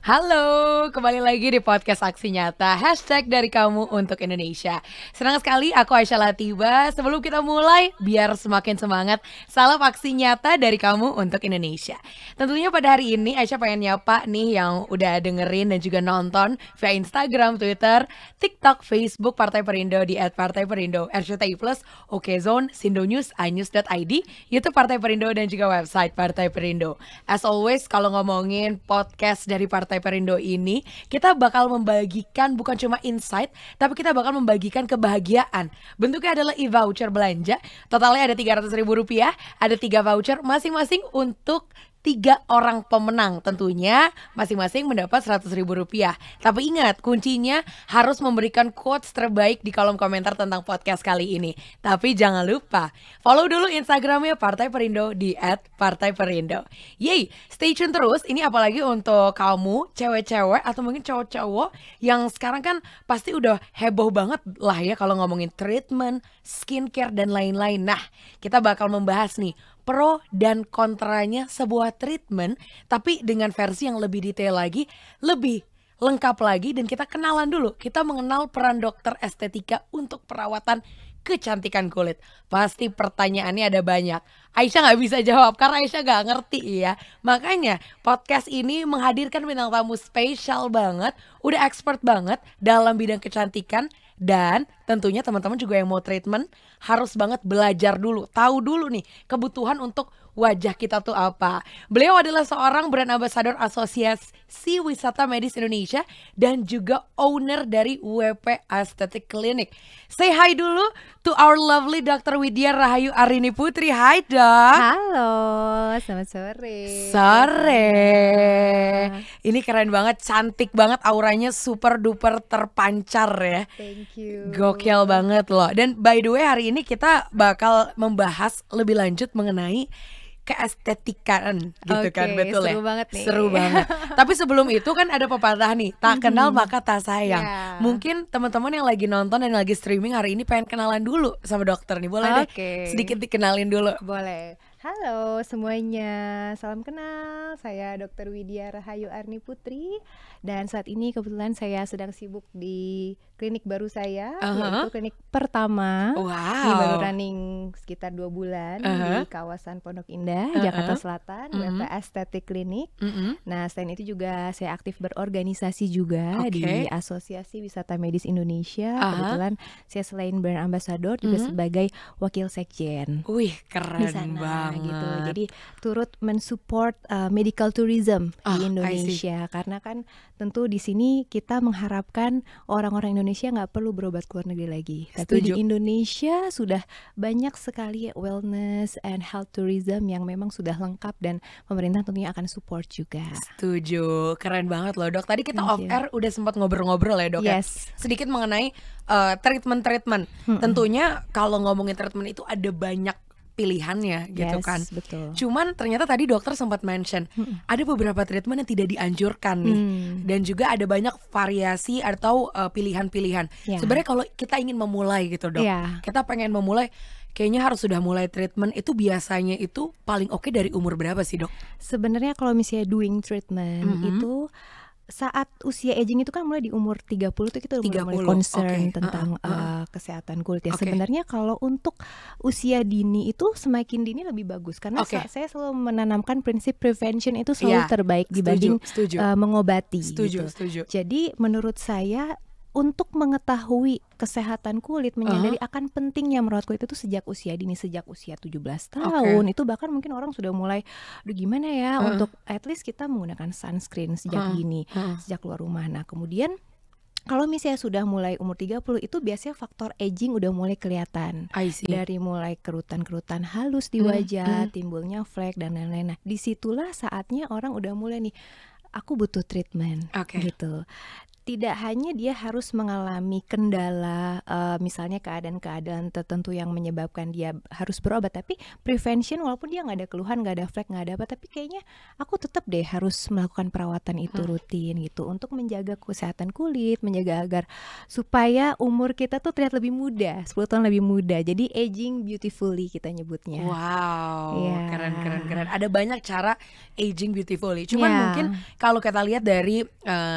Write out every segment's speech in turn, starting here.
Halo, kembali lagi di podcast Aksi Nyata #dari kamu untuk Indonesia. Senang sekali aku Aisyah Latiba. Sebelum kita mulai, biar semakin semangat, salam aksi nyata dari kamu untuk Indonesia. Tentunya pada hari ini Aisyah pengen nyapa nih yang udah dengerin dan juga nonton via Instagram, Twitter, TikTok, Facebook Partai Perindo di @partaiperindo, RCTI Plus, Okezone, Sindonews, iNews.id, YouTube Partai Perindo dan juga website Partai Perindo. As always, kalau ngomongin podcast dari Partai Perindo ini, kita bakal membagikan bukan cuma insight, tapi kita bakal membagikan kebahagiaan. Bentuknya adalah e-voucher belanja. Totalnya ada Rp300.000, ada 3 voucher masing-masing untuk 3 orang pemenang. Tentunya masing-masing mendapat Rp100.000. Tapi ingat, kuncinya harus memberikan quotes terbaik di kolom komentar tentang podcast kali ini. Tapi jangan lupa follow dulu Instagramnya Partai Perindo di @partaiperindo. Yeay, stay tune terus. Ini apalagi untuk kamu cewek-cewek atau mungkin cowok-cowok yang sekarang kan pasti udah heboh banget lah ya kalau ngomongin treatment, skincare dan lain-lain. Nah, kita bakal membahas nih pro dan kontranya sebuah treatment, tapi dengan versi yang lebih detail lagi, lebih lengkap lagi, dan kita kenalan dulu. Kita mengenal peran dokter estetika untuk perawatan kecantikan kulit. Pasti pertanyaannya ada banyak. Aisyah gak bisa jawab karena Aisyah gak ngerti ya. Makanya podcast ini menghadirkan bintang tamu spesial banget, udah expert banget dalam bidang kecantikan. Dan tentunya teman-teman juga yang mau treatment harus banget belajar dulu, tahu dulu nih kebutuhan untuk wajah kita tuh apa. Beliau adalah seorang brand ambassador Asosiasi Wisata Medis Indonesia dan juga owner dari WP Aesthetic Clinic. Say hi dulu to our lovely Dr. Widya Rahayu Arini Putri. Hai dok. Halo, selamat sore. Ini keren banget, cantik banget, auranya super duper terpancar ya. Thank you. Gokil banget loh. Dan by the way, hari ini kita bakal membahas lebih lanjut mengenai keestetikan gitu kan, betul ya? Seru banget nih. Seru banget. Tapi sebelum itu kan ada pepatah nih, tak kenal maka tak sayang. Mungkin teman-teman yang lagi nonton dan lagi streaming hari ini pengen kenalan dulu sama dokter nih. Boleh deh sedikit dikenalin dulu. Boleh. Halo semuanya, salam kenal. Saya Dr. Widya Rahayu Arini Putri. Dan saat ini kebetulan saya sedang sibuk di klinik baru saya, yaitu klinik pertama. Ini baru running sekitar 2 bulan di kawasan Pondok Indah, Jakarta Selatan, WP Aesthetic Clinic. Nah, selain itu juga saya aktif berorganisasi juga di Asosiasi Wisata Medis Indonesia. Kebetulan saya selain brand ambassador juga sebagai wakil sekjen. Wih, keren di sana, banget gitu. Jadi turut mensupport medical tourism di Indonesia, karena kan tentu di sini kita mengharapkan orang-orang Indonesia nggak perlu berobat ke luar negeri lagi. Tapi di Indonesia sudah banyak sekali wellness and health tourism yang memang sudah lengkap dan pemerintah tentunya akan support juga. Setuju, keren banget loh dok. Tadi kita off air udah sempat ngobrol-ngobrol ya dok ya. Sedikit mengenai treatment. Tentunya kalau ngomongin treatment itu ada banyak pilihannya gitu kan. Betul. Cuman ternyata tadi dokter sempat mention ada beberapa treatment yang tidak dianjurkan nih. Dan juga ada banyak variasi atau pilihan-pilihan. Sebenarnya kalau kita ingin memulai gitu dok, kita pengen memulai, kayaknya harus sudah mulai treatment itu biasanya itu paling oke dari umur berapa sih dok? Sebenarnya kalau misalnya doing treatment itu saat usia aging itu kan mulai di umur 30 tuh kita udah mulai concern tentang kesehatan kulit ya. Sebenarnya kalau untuk usia dini itu semakin dini lebih bagus, karena saya selalu menanamkan prinsip prevention itu selalu terbaik dibanding mengobati. Setuju. Jadi menurut saya untuk mengetahui kesehatan kulit, menyadari akan pentingnya merawat kulit itu sejak usia dini, sejak usia 17 tahun itu bahkan mungkin orang sudah mulai, aduh gimana ya untuk at least kita menggunakan sunscreen sejak dini, sejak keluar rumah. Nah kemudian kalau misalnya sudah mulai umur 30 itu biasanya faktor aging udah mulai kelihatan. Dari mulai kerutan-kerutan halus di wajah, timbulnya flek dan lain-lain. Nah disitulah saatnya orang udah mulai nih, aku butuh treatment gitu. tidak hanya dia harus mengalami kendala, misalnya keadaan-keadaan tertentu yang menyebabkan dia harus berobat, tapi prevention walaupun dia nggak ada keluhan, nggak ada flek, nggak ada apa, tapi kayaknya aku tetap deh harus melakukan perawatan itu rutin gitu untuk menjaga kesehatan kulit, menjaga agar supaya umur kita tuh terlihat lebih muda, 10 tahun lebih muda. Jadi aging beautifully kita nyebutnya. Wow, Ya. keren. Ada banyak cara aging beautifully. Cuman mungkin kalau kita lihat dari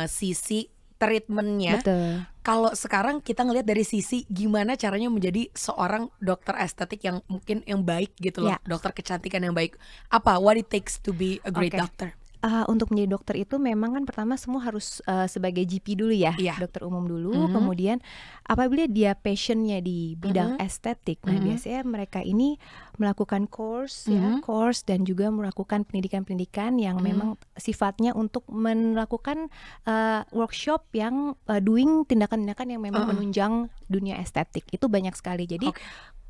sisi treatmentnya, Betul. kalau sekarang kita ngelihat dari sisi gimana caranya menjadi seorang dokter estetik yang mungkin yang baik gitu loh, dokter kecantikan yang baik. Apa what it takes to be a great doctor? Untuk menjadi dokter itu memang kan pertama semua harus sebagai GP dulu ya, dokter umum dulu. Kemudian apabila dia passionnya di bidang estetik, nah biasanya mereka ini melakukan course dan juga melakukan pendidikan-pendidikan yang memang sifatnya untuk melakukan workshop yang doing tindakan-tindakan yang memang menunjang dunia estetik. Itu banyak sekali. Jadi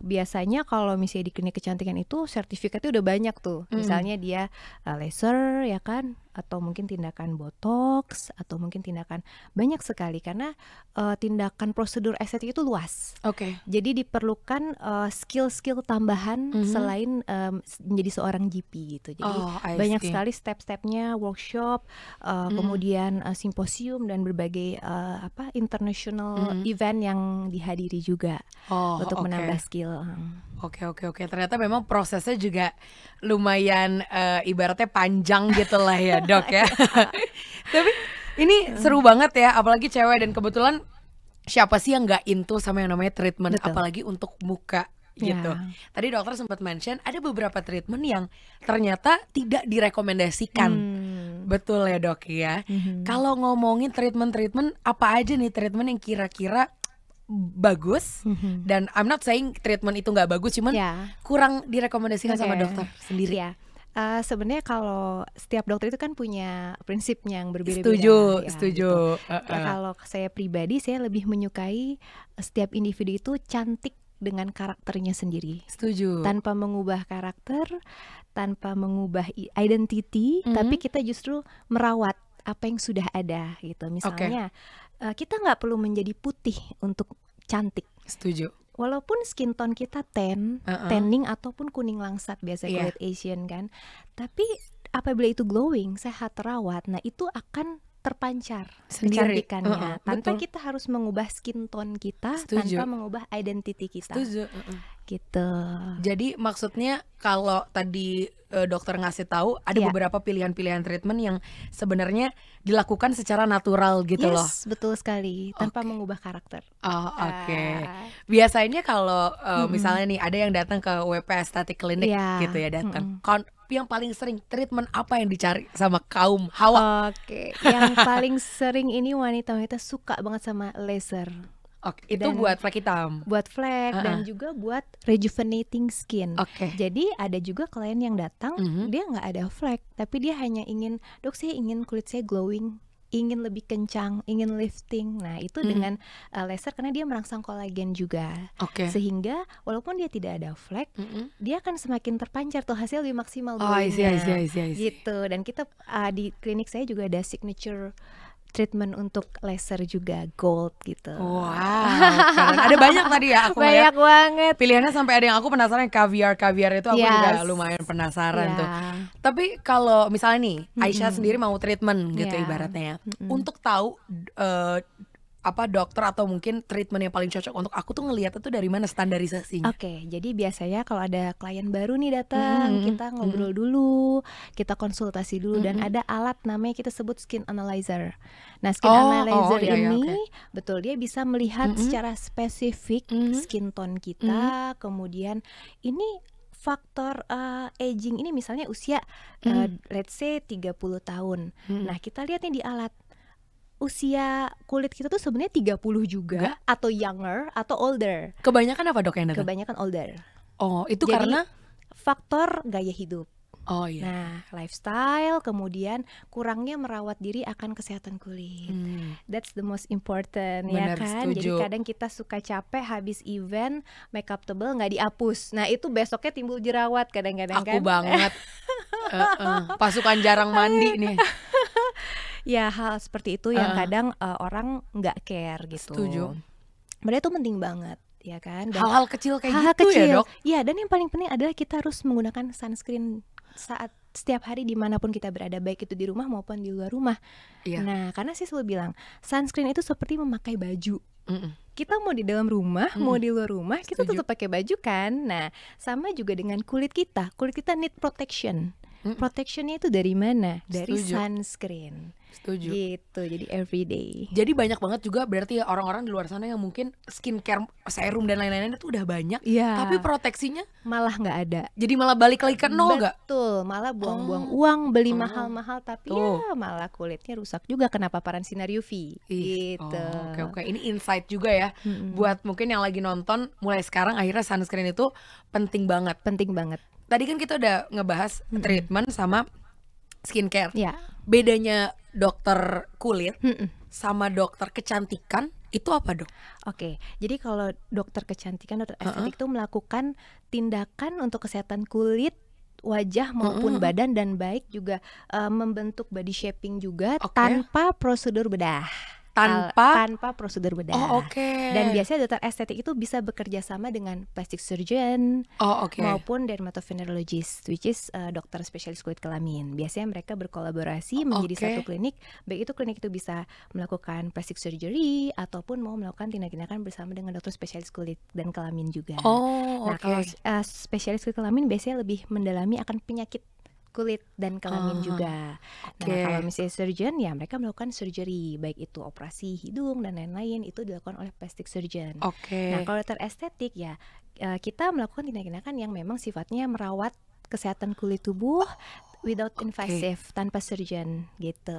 biasanya kalau misalnya di klinik kecantikan itu sertifikatnya udah banyak tuh. Misalnya dia laser ya kan, atau mungkin tindakan botox, atau mungkin tindakan banyak sekali karena tindakan prosedur estetik itu luas. Jadi diperlukan skill-skill tambahan selain menjadi seorang GP gitu. Jadi banyak sekali step-stepnya, workshop, kemudian simposium dan berbagai international event yang dihadiri juga untuk menambah skill. Oke. Ternyata memang prosesnya juga lumayan ibaratnya panjang gitu lah ya dok ya. Tapi ini seru banget ya, apalagi cewek, dan kebetulan siapa sih yang nggak into sama yang namanya treatment, apalagi untuk muka gitu. Tadi dokter sempat mention ada beberapa treatment yang ternyata tidak direkomendasikan. Betul ya dok ya. Kalau ngomongin treatment apa aja nih treatment yang kira-kira bagus, dan I'm not saying treatment itu nggak bagus, cuman kurang direkomendasikan sama dokter sendiri. Sebenarnya kalau setiap dokter itu kan punya prinsipnya yang berbeda-beda. Setuju. Gitu. Kalau saya pribadi, saya lebih menyukai setiap individu itu cantik dengan karakternya sendiri. Setuju. Tanpa mengubah karakter, tanpa mengubah identity, tapi kita justru merawat apa yang sudah ada gitu. Misalnya kita nggak perlu menjadi putih untuk cantik. Setuju. Walaupun skin tone kita tanning ataupun kuning langsat biasa kulit Asian kan, tapi apabila itu glowing, sehat terawat, nah itu akan terpancar kecantikannya tanpa kita harus mengubah skin tone kita, tanpa mengubah identity kita. Gitu. Jadi maksudnya kalau tadi dokter ngasih tahu ada beberapa pilihan-pilihan treatment yang sebenarnya dilakukan secara natural gitu loh. Betul sekali, tanpa mengubah karakter. Biasanya kalau misalnya nih ada yang datang ke WP Aesthetic Clinic gitu ya, datang. Yang paling sering treatment apa yang dicari sama kaum hawa? Yang paling sering ini wanita-wanita suka banget sama laser. Itu buat flek hitam. Buat flek dan juga buat rejuvenating skin. Jadi ada juga klien yang datang, dia nggak ada flek, tapi dia hanya ingin, dok saya ingin kulit saya glowing, ingin lebih kencang, ingin lifting. Nah itu dengan laser karena dia merangsang kolagen juga. Sehingga walaupun dia tidak ada flek, dia akan semakin terpancar tuh, hasil lebih maksimal glowingnya. Gitu. Dan kita di klinik saya juga ada signature treatment untuk laser juga, gold gitu. Wow, ada banyak tadi ya aku banyak banget. Pilihannya sampai ada yang aku penasaran, caviar itu aku juga lumayan penasaran tuh. Tapi kalau misalnya nih Aisyah sendiri mau treatment gitu ibaratnya ya, untuk tahu dokter atau mungkin treatment yang paling cocok untuk aku tuh ngelihatnya tuh dari mana standarisasinya? Jadi biasanya kalau ada klien baru nih datang, kita ngobrol dulu, kita konsultasi dulu, dan ada alat namanya kita sebut skin analyzer. Nah skin analyzer ini betul dia bisa melihat secara spesifik skin tone kita, kemudian ini faktor aging ini misalnya usia let's say 30 tahun. Nah kita lihat nih di alat, usia kulit kita tuh sebenarnya 30 juga atau younger atau older. Kebanyakan apa dok yang datang? Kebanyakan older. Itu jadi, karena faktor gaya hidup. Iya. Nah, lifestyle, kemudian kurangnya merawat diri akan kesehatan kulit. That's the most important. Bener, ya kan? setuju. Jadi kadang kita suka capek habis event, makeup tebal nggak dihapus. Nah, itu besoknya timbul jerawat kadang-kadang kan. Aku banget. Pasukan jarang mandi nih. Ya hal seperti itu yang kadang orang nggak care gitu. Setuju. Padahal itu penting banget ya kan. Dan Hal-hal kecil kayak hal-hal gitu kecil, ya dok. ya, dan yang paling penting adalah kita harus menggunakan sunscreen saat setiap hari dimanapun kita berada, baik itu di rumah maupun di luar rumah. Iya. Nah, karena saya selalu bilang sunscreen itu seperti memakai baju. Kita mau di dalam rumah, mau di luar rumah, kita tetap pakai baju kan. Nah, sama juga dengan kulit kita. Kulit kita need protection. Protectionnya itu dari mana? Dari sunscreen. Setuju. Gitu, jadi everyday. Jadi banyak banget juga berarti ya orang-orang di luar sana yang mungkin skincare, serum dan lain-lainnya itu udah banyak, tapi proteksinya malah nggak ada. Jadi malah balik lagi ke nol nggak? Betul, malah buang-buang uang beli mahal-mahal, tapi ya malah kulitnya rusak juga kena paparan sinar UV. Gitu. Oke. Ini insight juga ya buat mungkin yang lagi nonton mulai sekarang, akhirnya sunscreen itu penting banget. Penting banget. Tadi kan kita udah ngebahas treatment sama skincare. Ya. Bedanya dokter kulit sama dokter kecantikan itu apa, Dok? Oke, jadi kalau dokter kecantikan, dokter estetik itu melakukan tindakan untuk kesehatan kulit, wajah maupun badan, dan baik juga membentuk body shaping juga tanpa prosedur bedah. Tanpa prosedur bedah. Dan biasanya dokter estetik itu bisa bekerja sama dengan plastic surgeon maupun dermatovenerologist, which is dokter spesialis kulit kelamin. Biasanya mereka berkolaborasi menjadi satu klinik. Baik itu klinik itu bisa melakukan plastic surgery ataupun mau melakukan tindakan bersama dengan dokter spesialis kulit dan kelamin juga. Nah, kalau spesialis kulit kelamin biasanya lebih mendalami akan penyakit kulit dan kelamin juga. Nah, kalau misalnya surgeon, ya mereka melakukan surgery, baik itu operasi hidung dan lain-lain, itu dilakukan oleh plastic surgeon. Nah, kalau dokter estetik ya kita melakukan tindakan yang memang sifatnya merawat kesehatan kulit tubuh without invasive, tanpa surgeon gitu.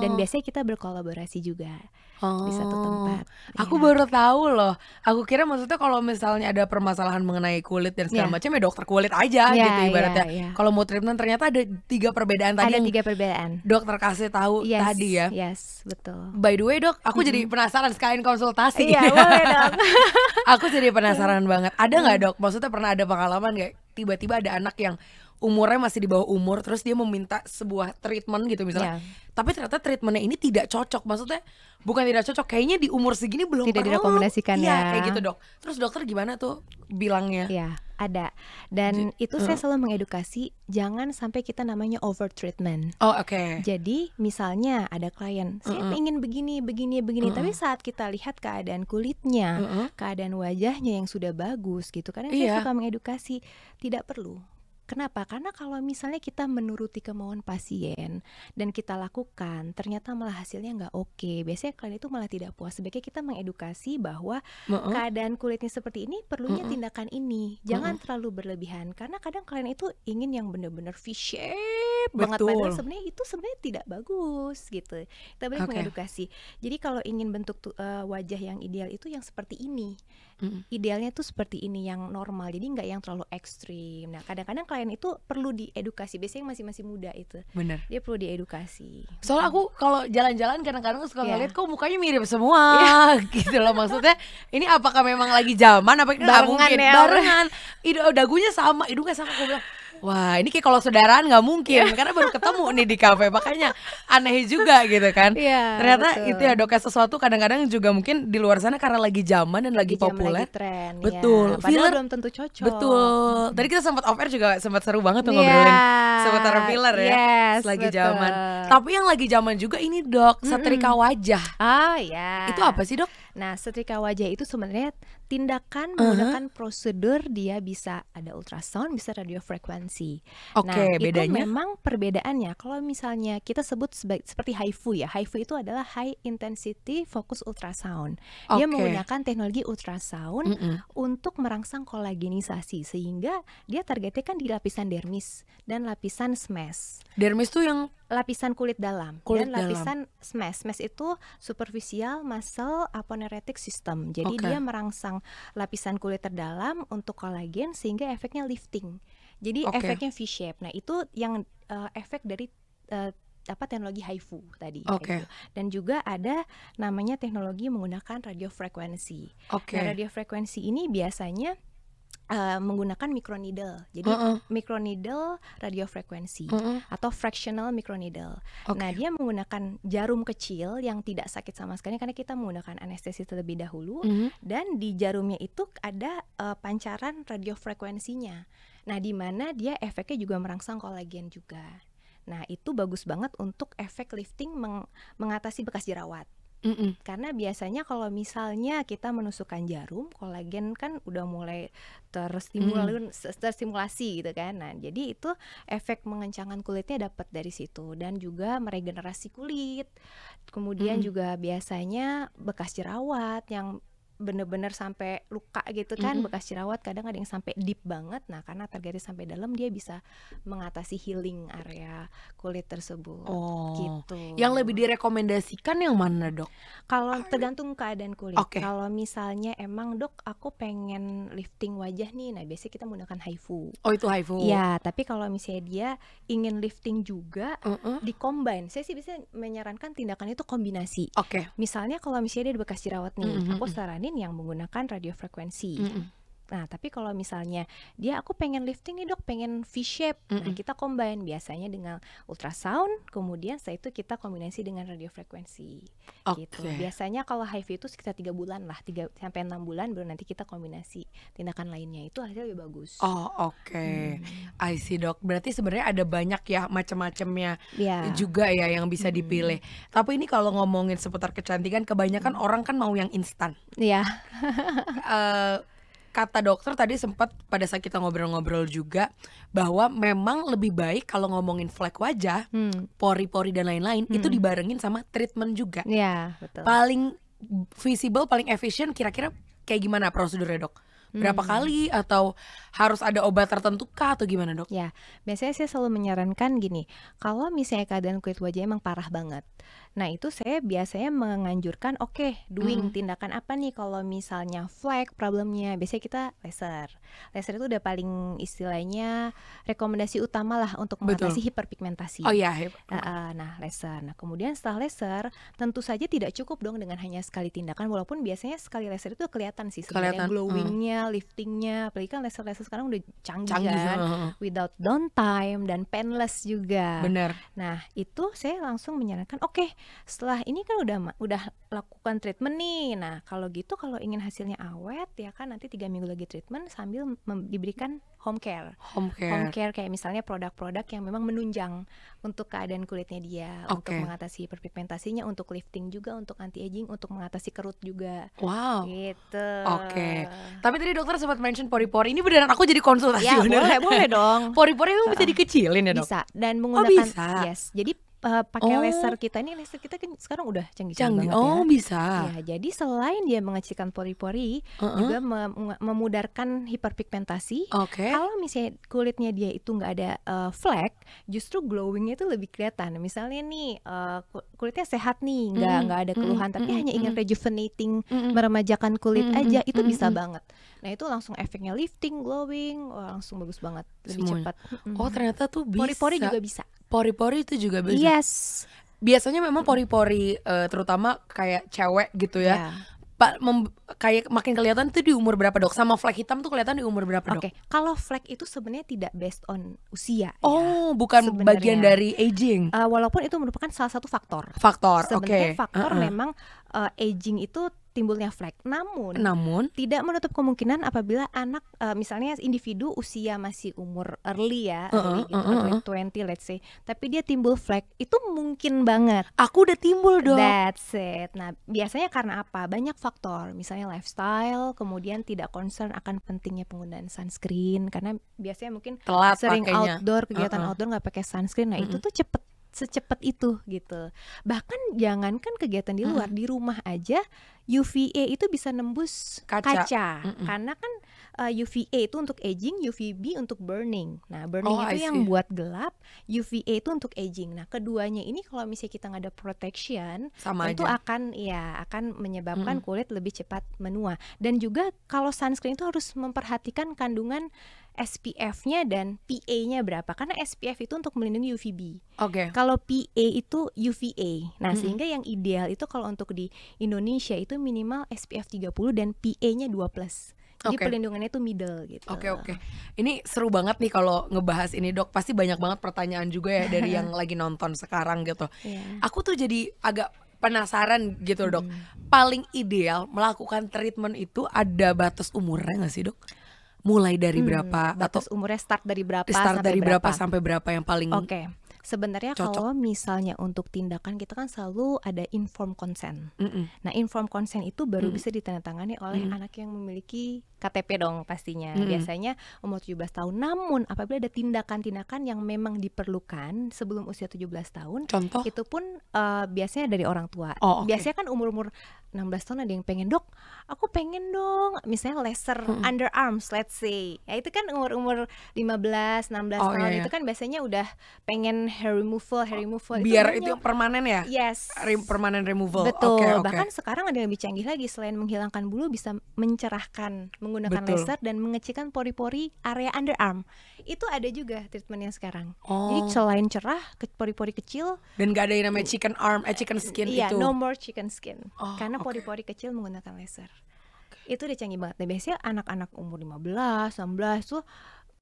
Dan biasanya kita berkolaborasi juga di satu tempat. Aku baru tahu loh. Aku kira maksudnya kalau misalnya ada permasalahan mengenai kulit dan segala macam ya dokter kulit aja gitu ibaratnya. Kalau mau treatment ternyata ada 3 perbedaan tadi. Ada 3 perbedaan. Dokter kasih tahu tadi ya. Yes, betul. By the way, Dok, aku jadi penasaran sekalian konsultasi. Iya, boleh dong. Aku jadi penasaran banget. Ada nggak, Dok? Maksudnya pernah ada pengalaman nggak? Tiba-tiba ada anak yang umurnya masih di bawah umur, terus dia meminta sebuah treatment gitu misalnya, tapi ternyata treatmentnya ini tidak cocok. Maksudnya bukan tidak cocok, kayaknya di umur segini belum tidak direkomendasikan ya. Kayak gitu, Dok. Terus dokter gimana tuh bilangnya? Ya, ada. Dan itu saya selalu mengedukasi, jangan sampai kita namanya over treatment. Jadi misalnya ada klien, saya ingin begini, tapi saat kita lihat keadaan kulitnya, keadaan wajahnya yang sudah bagus gitu, kadang saya suka mengedukasi, tidak perlu. Kenapa? Karena kalau misalnya kita menuruti kemauan pasien dan kita lakukan, ternyata malah hasilnya nggak oke. Biasanya klien itu malah tidak puas. Sebaiknya kita mengedukasi bahwa keadaan kulitnya seperti ini, perlunya tindakan ini. Jangan terlalu berlebihan. Karena kadang klien itu ingin yang benar-benar V-shape banget, padahal sebenarnya itu sebenarnya tidak bagus gitu. Kita boleh mengedukasi. Jadi kalau ingin bentuk wajah yang ideal itu yang seperti ini. Idealnya tuh seperti ini, yang normal. Jadi nggak yang terlalu ekstrim. Nah, kadang-kadang klien itu perlu diedukasi. Biasanya yang masih muda itu. Bener. Dia perlu diedukasi. Soalnya aku kalau jalan-jalan kadang-kadang suka ngeliat kok mukanya mirip semua gitu loh. Maksudnya ini apakah memang lagi zaman apa nggak mungkin barengan. Dagunya sama, hidungnya sama. Aku bilang, wah ini kayak kalau saudaraan nggak mungkin karena baru ketemu nih di kafe, makanya aneh juga gitu kan. Ternyata betul. Itu ya, Dok, sesuatu kadang-kadang juga mungkin di luar sana karena lagi zaman dan lagi populer, tren, betul. Filler belum tentu cocok. Betul. Tadi kita sempat off air juga sempat seru banget tuh ngobrolin seputar filler ya. Lagi zaman. Tapi yang lagi zaman juga ini, Dok, setrika wajah. Itu apa sih, Dok? Nah, setrika wajah itu sebenarnya tindakan menggunakan prosedur, dia bisa ada ultrasound, bisa radiofrekuensi. Bedanya? Itu memang perbedaannya. Kalau misalnya kita sebut seperti HIFU ya. HIFU itu adalah High Intensity Focus Ultrasound. Dia menggunakan teknologi ultrasound untuk merangsang kolagenisasi, sehingga dia targetnya kan di lapisan dermis dan lapisan SMES. Dermis tuh yang lapisan kulit dalam dan lapisan SMES. SMES itu superficial muscle aponeurotic system. Jadi dia merangsang lapisan kulit terdalam untuk kolagen sehingga efeknya lifting. Jadi efeknya V-shape. Nah, itu yang efek dari teknologi HIFU tadi. Dan juga ada namanya teknologi menggunakan radiofrekuensi. Nah, radiofrekuensi ini biasanya menggunakan microneedle. Jadi microneedle radiofrekuensi atau fractional microneedle. Nah, dia menggunakan jarum kecil yang tidak sakit sama sekali karena kita menggunakan anestesi terlebih dahulu, dan di jarumnya itu ada pancaran radiofrekuensinya. Nah, di mana dia efeknya juga merangsang kolagen juga. Nah, itu bagus banget untuk efek lifting mengatasi bekas jerawat. Karena biasanya kalau misalnya kita menusukkan jarum, kolagen kan udah mulai terstimulasi gitu kan. Nah, jadi itu efek mengencangkan kulitnya dapat dari situ, dan juga meregenerasi kulit. Kemudian juga biasanya bekas jerawat yang bener-bener sampai luka gitu kan, bekas jerawat kadang ada yang sampai deep banget. Nah, karena targetnya sampai dalam, dia bisa mengatasi healing area kulit tersebut. Gitu. Yang lebih direkomendasikan yang mana, Dok? Kalau tergantung keadaan kulit. Kalau misalnya emang, Dok, aku pengen lifting wajah nih, nah biasanya kita menggunakan HIFU. Itu HIFU. Ya, tapi kalau misalnya dia ingin lifting juga, di-combine. Saya sih biasanya menyarankan tindakan itu kombinasi. Misalnya kalau misalnya dia bekas jerawat nih, aku saranin yang menggunakan radiofrekuensi. Nah, tapi kalau misalnya aku pengen lifting nih, Dok, pengen V-shape, nah kita combine biasanya dengan ultrasound, kemudian setelah itu kita kombinasi dengan radiofrekuensi. Gitu. Biasanya kalau HIFU itu sekitar 3 bulan lah, 3 sampai 6 bulan baru nanti kita kombinasi tindakan lainnya, itu hasilnya lebih bagus. I see, Dok. Berarti sebenarnya ada banyak ya macam-macamnya juga ya yang bisa dipilih. Tapi ini kalau ngomongin seputar kecantikan, kebanyakan orang kan mau yang instan. Kata dokter tadi sempat pada saat kita ngobrol-ngobrol juga bahwa memang lebih baik kalau ngomongin flek wajah, pori-pori dan lain-lain itu dibarengin sama treatment juga. Betul. Paling visible, paling efisien kira-kira kayak gimana prosedurnya, Dok? Berapa kali atau harus ada obat tertentu kah atau gimana, Dok? Ya, biasanya saya selalu menyarankan gini, kalau misalnya keadaan kulit wajah emang parah banget, nah itu saya biasanya menganjurkan doing tindakan apa nih kalau misalnya flek problemnya. Biasanya kita laser. Laser itu udah paling istilahnya rekomendasi utama lah untuk mengatasi hiperpigmentasi. Nah, laser. Nah, kemudian setelah laser tentu saja tidak cukup dong dengan hanya sekali tindakan, walaupun biasanya sekali laser itu kelihatan sih sebenarnya glowingnya, liftingnya. Apalagi kan laser-laser sekarang udah canggih kan, without downtime dan painless juga. Bener. Nah, itu saya langsung menyarankan setelah ini kan udah lakukan treatment nih. Nah, kalau gitu kalau ingin hasilnya awet ya kan, nanti 3 minggu lagi treatment sambil diberikan home care. Home care kayak misalnya produk-produk yang memang menunjang untuk keadaan kulitnya dia, untuk mengatasi hiperpigmentasinya, untuk lifting juga, untuk anti aging, untuk mengatasi kerut juga. Gitu. Tapi tadi dokter sempat mention pori-pori. Ini beneran aku jadi konsultasi. Boleh dong. Pori-pori memang bisa dikecilin ya, Dok? Bisa. Dan menggunakan jadi pakai laser kita kan sekarang udah canggih banget ya. Bisa. Ya, jadi selain dia mengecilkan pori-pori, juga memudarkan hiperpigmentasi. Kalau misalnya kulitnya dia itu nggak ada flek, justru glowingnya itu lebih kelihatan. Misalnya nih kulitnya sehat nih, nggak ada keluhan, tapi hanya ingin rejuvenating, meremajakan kulit aja, itu bisa banget. Nah, itu langsung efeknya lifting, glowing, langsung bagus banget, lebih cepat. Ternyata tuh bisa. Pori-pori juga bisa. Pori-pori itu juga bisa. Yes. Biasanya memang pori-pori terutama kayak cewek gitu ya. Kayak makin kelihatan tuh di umur berapa, Dok? Sama flek hitam tuh kelihatan di umur berapa, Dok? Kalau flek itu sebenarnya tidak based on usia. Bukan sebenarnya bagian dari aging. Walaupun itu merupakan salah satu faktor. Sebenarnya faktor memang aging itu timbulnya flek. Namun tidak menutup kemungkinan apabila anak misalnya individu usia masih umur early ya, early 20 let's say, tapi dia timbul flek, itu mungkin banget. Aku udah timbul, Dok. That's it. Nah, biasanya karena apa? Banyak faktor, misalnya lifestyle, kemudian tidak concern akan pentingnya penggunaan sunscreen karena biasanya mungkin telat sering pakainya. outdoor, kegiatan outdoor nggak pakai sunscreen. Nah, itu tuh secepat itu gitu. Bahkan jangankan kegiatan di luar, di rumah aja UVA itu bisa nembus kaca. Karena kan UVA itu untuk aging, UVB untuk burning. Nah, burning itu yang buat gelap, UVA itu untuk aging. Nah, keduanya ini kalau misalnya kita nggak ada protection, itu akan menyebabkan kulit lebih cepat menua. Dan juga kalau sunscreen itu harus memperhatikan kandungan SPF-nya dan PA-nya berapa. Karena SPF itu untuk melindungi UVB. Kalau PA itu UVA. Nah, sehingga yang ideal itu kalau untuk di Indonesia itu minimal SPF 30 dan PA-nya 2+. Jadi Oke. perlindungannya itu middle gitu. Oke. Ini seru banget nih kalau ngebahas ini dok. Pasti banyak banget pertanyaan juga ya dari yang lagi nonton sekarang gitu. Iya. Aku tuh jadi agak penasaran gitu dok. Paling ideal melakukan treatment itu ada batas umurnya nggak sih dok? Mulai dari berapa atau Batas umurnya start dari berapa start sampai dari berapa sampai berapa yang paling Oke. Sebenarnya cocok? kalau misalnya untuk tindakan kita kan selalu ada informed consent. Mm-mm. Nah, informed consent itu baru bisa ditandatangani oleh anak yang memiliki KTP dong pastinya. Biasanya umur 17 tahun. Namun apabila ada tindakan-tindakan yang memang diperlukan sebelum usia 17 tahun, Contoh? itu pun biasanya dari orang tua. Oh, oke. Biasanya kan umur-umur 16 tahun ada yang pengen, dok, aku pengen dong misalnya laser underarms, let's say. Ya itu kan umur-umur 15, 16 Oh, tahun iya. itu kan biasanya udah pengen hair removal. Biar Itu itu yang permanen ya? yes. Permanen removal. Betul. Oke. Bahkan sekarang ada yang lebih canggih lagi, selain menghilangkan bulu bisa mencerahkan menggunakan Betul. laser dan mengecilkan pori-pori area underarm. Itu ada juga treatmentnya sekarang. Oh. Jadi selain cerah, pori-pori kecil, Dan gak ada yang namanya chicken skin iya, itu. no more chicken skin. Oh, Karena oke. pori-pori kecil menggunakan laser. Itu udah canggih banget. Nah, biasanya anak-anak umur 15, 16 tuh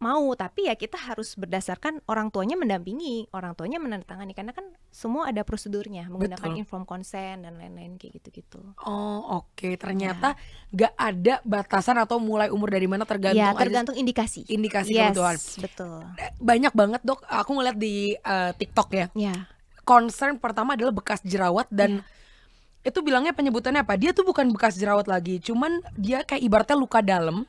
mau, tapi ya kita harus berdasarkan orang tuanya mendampingi, orang tuanya menandatangani, karena kan semua ada prosedurnya menggunakan Betul. informed consent dan lain-lain kayak gitu-gitu. Oh oke, ternyata gak ada batasan atau mulai umur dari mana tergantung Ya, aja tergantung indikasi. indikasi Yes, kebutuhan. betul. Banyak banget dok, aku ngeliat di TikTok ya. Ya, Concern pertama adalah bekas jerawat dan itu bilangnya penyebutannya apa? Dia tuh bukan bekas jerawat lagi, cuman dia kayak ibaratnya luka dalam,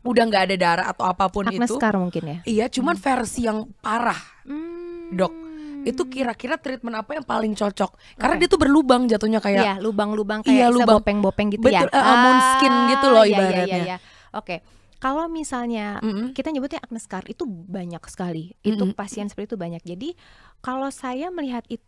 udah nggak ada darah atau apapun acne itu. scar mungkin ya. Iya, cuman versi yang parah, dok. Itu kira-kira treatment apa yang paling cocok? Karena dia tuh berlubang jatuhnya kayak Iya, lubang-lubang Iya, kayak bisa lubang. bopeng-bopeng gitu Betul, ya. moonskin gitu loh iya, ibaratnya. Iya. Oke. Kalau misalnya kita nyebutnya acne scar itu banyak sekali. Itu pasien seperti itu banyak. Jadi kalau saya melihat itu,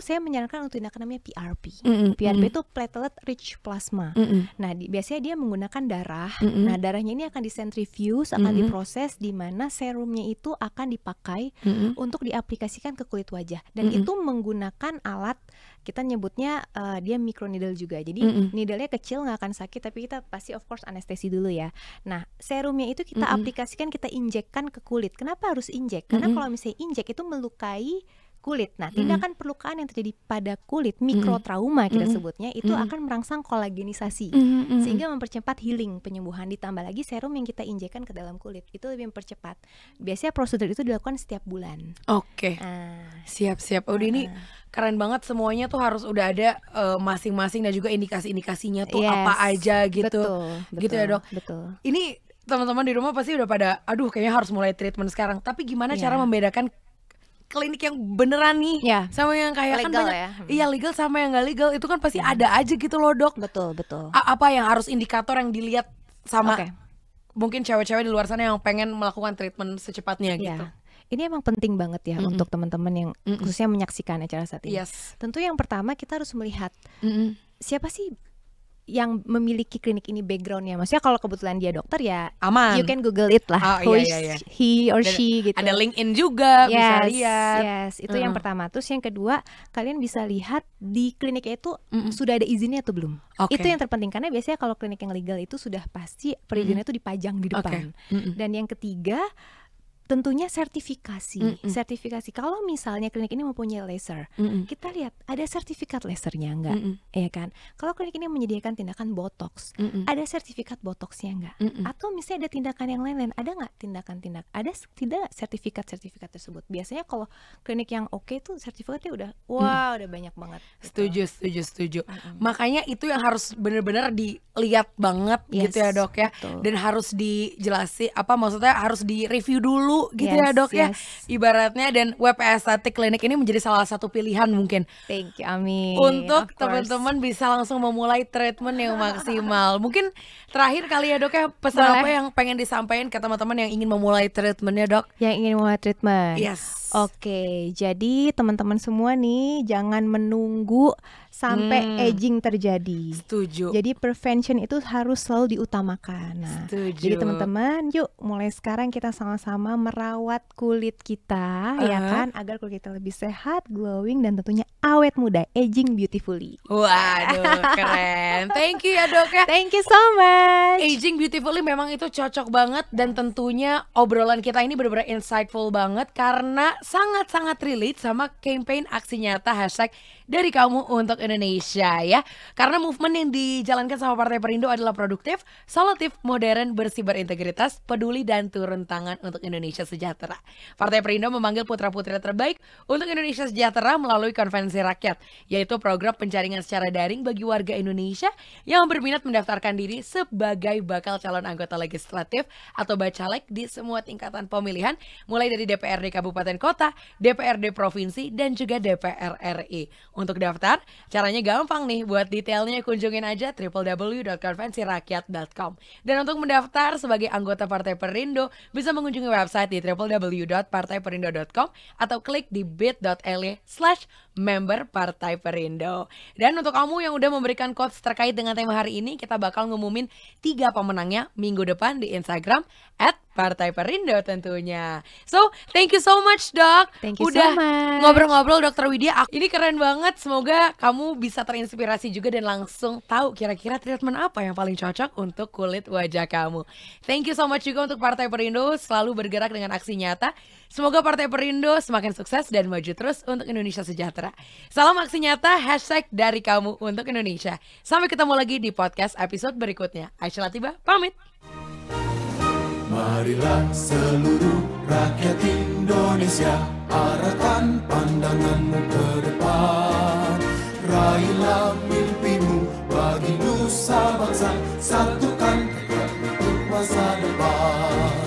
saya menyarankan untuk tindakan namanya PRP. PRP itu platelet rich plasma. Nah, biasanya dia menggunakan darah. Nah, darahnya ini akan disentrifuse, akan diproses, di mana serumnya itu akan dipakai untuk diaplikasikan ke kulit wajah. Dan itu menggunakan alat, kita nyebutnya dia microneedle juga. Jadi needle-nya kecil, nggak akan sakit, tapi kita pasti of course anestesi dulu ya. Nah, serumnya itu kita aplikasikan, kita injekkan ke kulit. Kenapa harus injek? Karena kalau misalnya injek itu melukai kulit. Nah, tindakan perlukaan yang terjadi pada kulit, mikrotrauma kita sebutnya, itu akan merangsang kolagenisasi sehingga mempercepat healing, penyembuhan. Ditambah lagi serum yang kita injekkan ke dalam kulit itu lebih mempercepat. Biasanya prosedur itu dilakukan setiap bulan. Oke. Siap-siap. Udah ini keren banget, semuanya tuh harus udah ada masing-masing dan juga indikasi-indikasinya tuh apa aja gitu. Betul, Gitu ya, Dok. Betul. Ini teman-teman di rumah pasti udah pada aduh kayaknya harus mulai treatment sekarang. Tapi gimana cara membedakan klinik yang beneran nih sama yang kayak legal kan banyak, ya. Iya, legal sama yang gak legal itu kan pasti ada aja gitu loh, Dok. Betul. Apa yang harus indikator yang dilihat sama Oke. mungkin cewek-cewek di luar sana yang pengen melakukan treatment secepatnya gitu. Ini emang penting banget ya untuk teman-teman yang khususnya menyaksikan acara saat ini. Yes. Tentu yang pertama kita harus melihat siapa sih yang memiliki klinik ini backgroundnya. Maksudnya kalau kebetulan dia dokter ya Aman. you can Google it lah. Oh, Who iya. is he or Dan she gitu. ada LinkedIn juga bisa lihat. Yes, itu yang pertama. Terus yang kedua, kalian bisa lihat di kliniknya itu sudah ada izinnya atau belum. Oke. Itu yang terpenting karena biasanya kalau klinik yang legal itu sudah pasti perizinannya itu dipajang di depan. Dan yang ketiga, tentunya sertifikasi. Sertifikasi. Kalau misalnya klinik ini mempunyai laser, kita lihat ada sertifikat lasernya enggak, ya kan? Kalau klinik ini menyediakan tindakan botox, ada sertifikat botoxnya enggak? Atau misalnya ada tindakan yang lain-lain, ada nggak tindakan-tindakan? Ada tidak sertifikat tersebut? Biasanya kalau klinik yang oke tuh sertifikatnya udah, wow, udah banyak banget. Setuju. Makanya itu yang harus benar-benar dilihat banget gitu ya, Dok ya. Betul. Dan harus dijelasin maksudnya harus di-review dulu gitu ya, Dok ya. Yes. Ibaratnya, dan WP Aesthetic Clinic ini menjadi salah satu pilihan mungkin Thank you, amin. untuk Of course. teman-teman bisa langsung memulai treatment yang maksimal. Mungkin terakhir kali ya, Dok ya, pesan Boleh. apa yang pengen disampaikan ke teman-teman yang ingin memulai treatmentnya, Dok? Yang ingin memulai treatment. Yes. Oke, jadi teman-teman semua nih jangan menunggu sampai aging terjadi. Setuju. Jadi prevention itu harus selalu diutamakan. Nah, Setuju. jadi teman-teman, yuk mulai sekarang kita sama-sama merawat kulit kita, ya kan, agar kulit kita lebih sehat, glowing, dan tentunya awet muda, aging beautifully. Waduh, keren. Thank you ya dok ya. Thank you so much. Aging beautifully memang itu cocok banget, dan tentunya obrolan kita ini benar-benar insightful banget karena sangat-sangat relate sama campaign aksi nyata hashtag dari kamu untuk Indonesia ya. Karena movement yang dijalankan sama Partai Perindo adalah produktif, solutif, modern, bersih, berintegritas, peduli, dan turun tangan untuk Indonesia sejahtera. Partai Perindo memanggil putra-putri terbaik untuk Indonesia sejahtera melalui konvensi rakyat, yaitu program penjaringan secara daring bagi warga Indonesia yang berminat mendaftarkan diri sebagai bakal calon anggota legislatif atau bacalek di semua tingkatan pemilihan, mulai dari DPRD Kabupaten Kota, DPRD Provinsi, dan juga DPR RI. Untuk daftar, caranya gampang nih. Buat detailnya kunjungin aja www.konvensirakyat.com. Dan untuk mendaftar sebagai anggota Partai Perindo, bisa mengunjungi website di www.partaiperindo.com atau klik di bit.ly/member Partai Perindo. Dan untuk kamu yang udah memberikan quotes terkait dengan tema hari ini, kita bakal ngumumin 3 pemenangnya minggu depan di Instagram @Partai Perindo tentunya. So, thank you so much dok. Thank you udah so much. ngobrol-ngobrol Dokter Widya. Ini keren banget. Semoga kamu bisa terinspirasi juga dan langsung tahu kira-kira treatment apa yang paling cocok untuk kulit wajah kamu. Thank you so much juga untuk Partai Perindo selalu bergerak dengan aksi nyata. Semoga Partai Perindo semakin sukses dan maju terus untuk Indonesia sejahtera. Salam aksi nyata, hashtag dari kamu untuk Indonesia. Sampai ketemu lagi di podcast episode berikutnya. Aisyah Latifah pamit. Marilah seluruh rakyat Indonesia, arahkan pandanganmu ke depan. Raihlah mimpimu bagi nusa bangsa, satukan tekad untuk masa depan.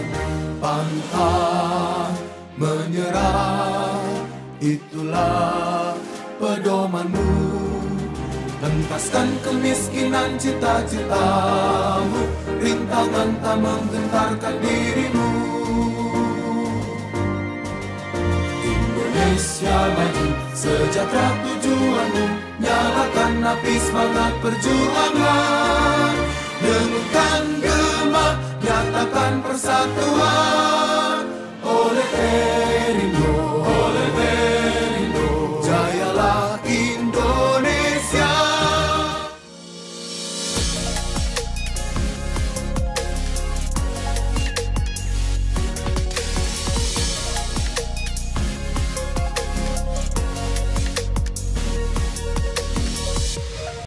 Pantang menyerah, itulah pedomanmu. Hentaskan kemiskinan cita-citamu, rintangan tak menggentarkan dirimu. Indonesia maju, sejahtera tujuanmu, nyalakan api semangat perjuangan. Dengungkan gema, nyatakan persatuan oleh Perindo.